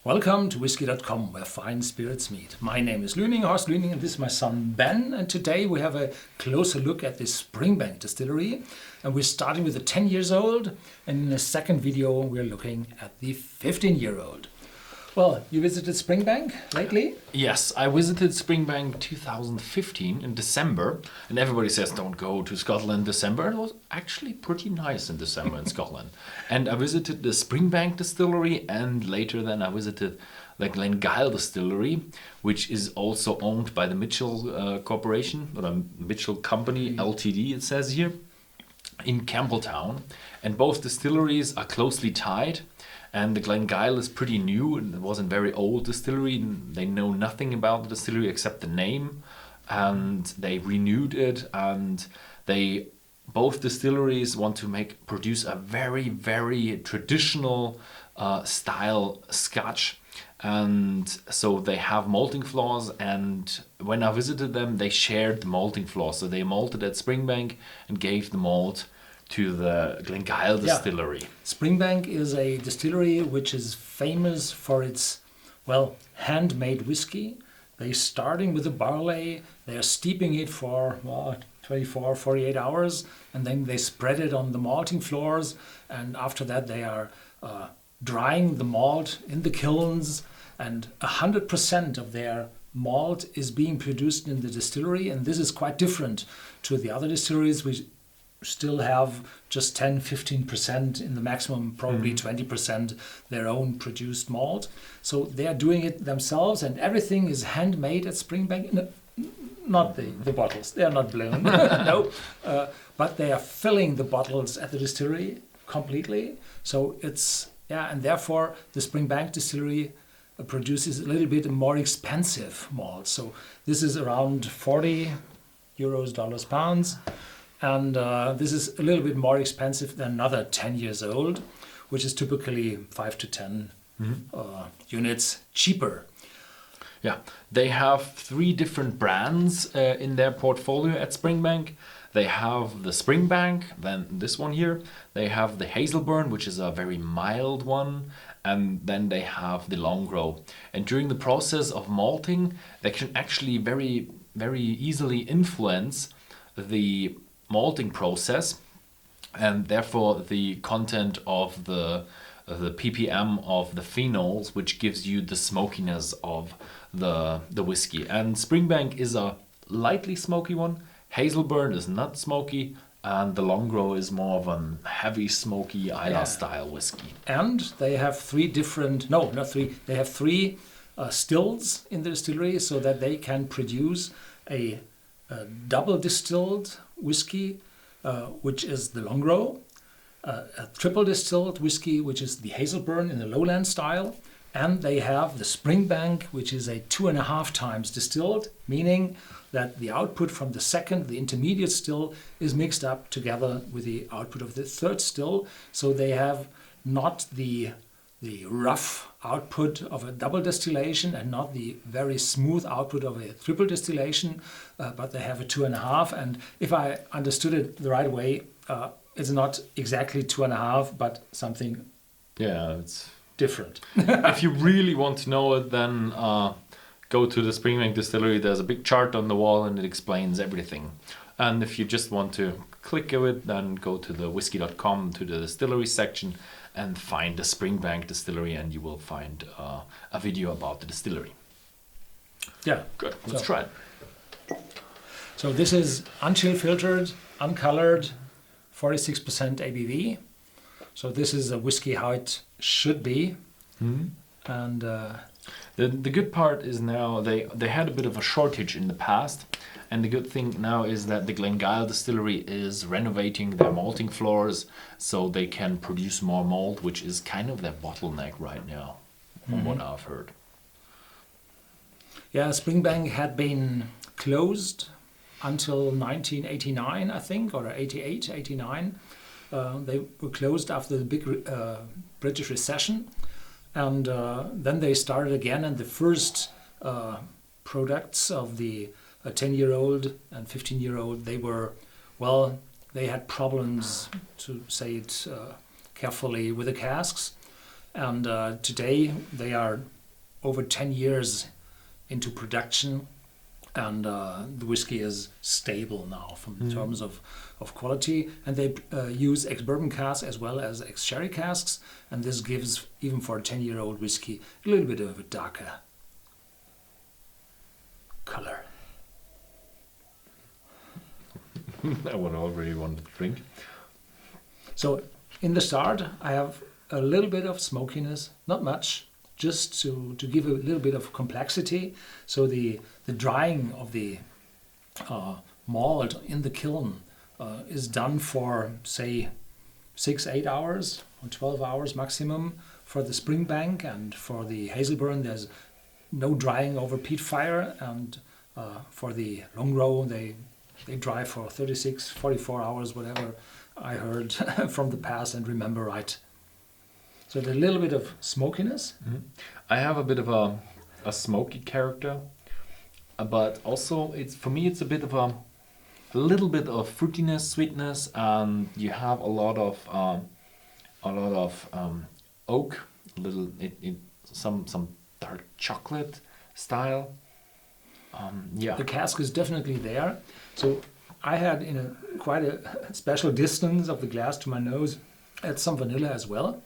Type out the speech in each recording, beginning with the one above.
Welcome to Whisky.com, where fine spirits meet. My name is Horst Lüning, and this is my son Ben. And today we have a closer look at the Springbank distillery. And we're starting with the 10 years old. And in the second video, we're looking at the 15-year-old. Well, you visited Springbank lately? Yes, I visited Springbank 2015 in December, and everybody says don't go to Scotland in December. It was actually pretty nice in December in Scotland. And I visited the Springbank distillery, and later then I visited the Glengyle distillery, which is also owned by the Mitchell Corporation, or the Mitchell Company Ltd, it says here, in Campbelltown. And both distilleries are closely tied. And the Glengyle is pretty new, and it wasn't very old distillery. They know nothing about the distillery except the name, and they renewed it. And both distilleries want to produce a very, very traditional style Scotch, and so they have malting floors. And when I visited them, they shared the malting floors. So they malted at Springbank and gave the malt to the Glengyle distillery. Yeah. Springbank is a distillery which is famous for its, handmade whiskey. They're starting with the barley, they're steeping it for 24, 48 hours, and then they spread it on the malting floors, and after that they are drying the malt in the kilns, and 100% of their malt is being produced in the distillery, and this is quite different to the other distilleries which still have just 10-15% in the maximum, probably 20% their own produced malt. So they are doing it themselves, and everything is handmade at Springbank. No, not the bottles, they are not blown, no, but they are filling the bottles at the distillery completely. So it's, and therefore the Springbank distillery produces a little bit more expensive malt. So this is around 40 euros, dollars, pounds. And this is a little bit more expensive than another 10 years old, which is typically 5 to 10 units cheaper. Yeah, they have 3 different brands in their portfolio at Springbank. They have the Springbank, then this one here. They have the Hazelburn, which is a very mild one. And then they have the Longrow. And during the process of malting, they can actually very, very easily influence the malting process, and therefore the content of the ppm of the phenols, which gives you the smokiness of the whiskey. And Springbank is a lightly smoky one. Hazelburn is not smoky, and the Longrow is more of a heavy smoky Islay style whiskey. And they have 3 different, no, not 3, they have 3 stills in the distillery, so that they can produce a double distilled whiskey, which is the Longrow, a triple distilled whiskey, which is the Hazelburn in the lowland style, and they have the Springbank, which is a 2.5 times distilled, meaning that the output from the intermediate still, is mixed up together with the output of the third still. So they have not the rough output of a double distillation and not the very smooth output of a triple distillation, but they have a 2.5. And if I understood it the right way, it's not exactly 2.5, but something it's different. If you really want to know it, then go to the Springbank distillery. There's a big chart on the wall and it explains everything. And if you just want to click on it, then go to the Whisky.com, to the distillery section, and find the Springbank distillery, and you will find a video about the distillery. Yeah. Good. Let's try it. So this is unchill filtered, uncolored, 46% ABV. So this is a whiskey how it should be. And the good part is now they had a bit of a shortage in the past. And the good thing now is that the Glengyle distillery is renovating their malting floors so they can produce more malt, which is kind of their bottleneck right now, from what I've heard. Yeah, Springbank had been closed until 1989, I think, or 88, 89. They were closed after the big British recession. And then they started again, and the first products of the 10-year-old and 15-year-old, they had problems, to say it carefully, with the casks. And today they are over 10 years into production, and the whiskey is stable now from terms of quality. And they use ex-bourbon casks as well as ex-sherry casks, and this gives, even for a 10-year-old whiskey, a little bit of a darker color. I would already want to drink. So in the start, I have a little bit of smokiness, not much, just to give a little bit of complexity. So the drying of the malt in the kiln is done for, say, 6-8 hours or 12 hours maximum for the Springbank, and for the Hazelburn there's no drying over peat fire, and for the long row they dry for 36, 44 hours, whatever I heard from the past and remember right. So there's a little bit of smokiness. I have a bit of a smoky character, but also for me it's a bit of a little bit of fruitiness, sweetness, and you have a lot of oak, some dark chocolate style. The cask is definitely there. So I had, in quite a special distance of the glass to my nose, add some vanilla as well.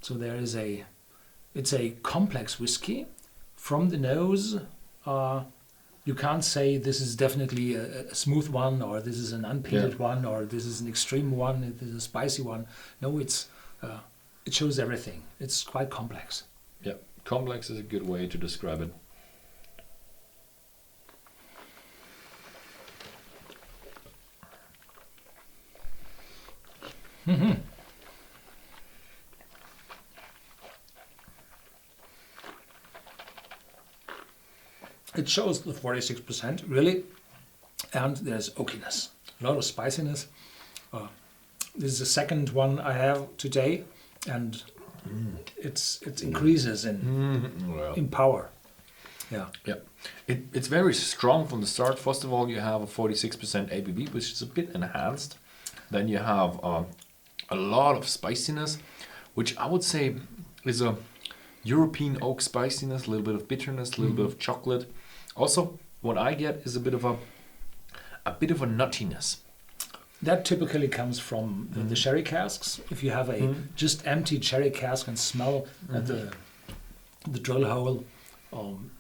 So there is it's a complex whiskey. From the nose, you can't say this is definitely a smooth one, or this is an unpeated one, or this is an extreme one, this is a spicy one. No, it shows everything. It's quite complex. Yeah, complex is a good way to describe it. It shows the 46% really, and there's oakiness, a lot of spiciness. This is the second one I have today, and it increases in power. Yeah. It's very strong from the start. First of all, you have a 46% ABV, which is a bit enhanced. Then you have a lot of spiciness, which I would say is a European oak spiciness, a little bit of bitterness, a little bit of chocolate. Also, what I get is a bit of a nuttiness. That typically comes from the sherry casks. If you have a just empty sherry cask and smell at the drill hole,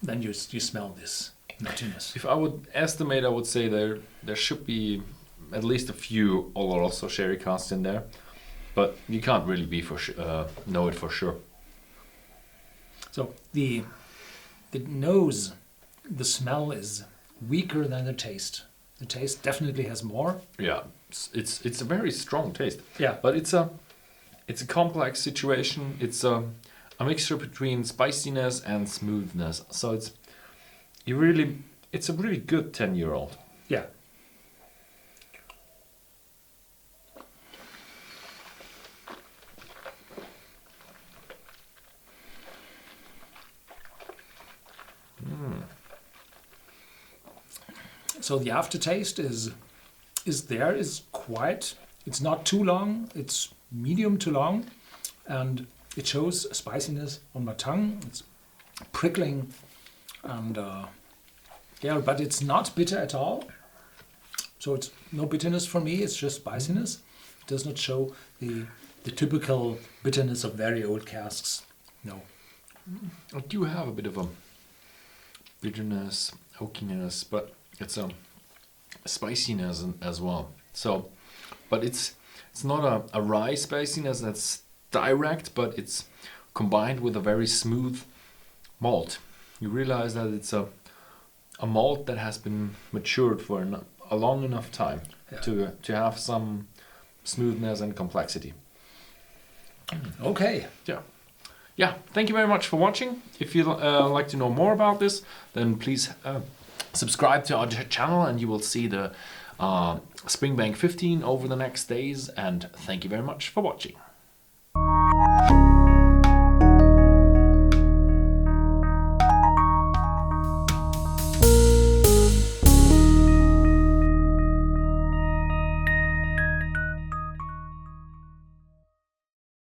then you smell this nuttiness. If I would estimate, I would say there should be at least a few Oloroso sherry casks in there, but you can't really be know it for sure. So the nose, the smell is weaker than the taste. The taste definitely has more. Yeah, it's a very strong taste. Yeah, but it's a complex situation. It's a mixture between spiciness and smoothness. So it's a really good 10-year-old. Yeah. So the aftertaste is quite. It's not too long. It's medium to long, and it shows spiciness on my tongue. It's prickling, and but it's not bitter at all. So it's no bitterness for me. It's just spiciness. It does not show the typical bitterness of very old casks. No. I do have a bit of a bitterness, oakiness, but it's a spiciness as well. So, but it's not a rye spiciness that's direct, but it's combined with a very smooth malt. You realize that it's a malt that has been matured for a long enough time to have some smoothness and complexity. Okay. Yeah. Thank you very much for watching. If you'd like to know more about this, then please subscribe to our channel, and you will see the Springbank 15 over the next days. And thank you very much for watching.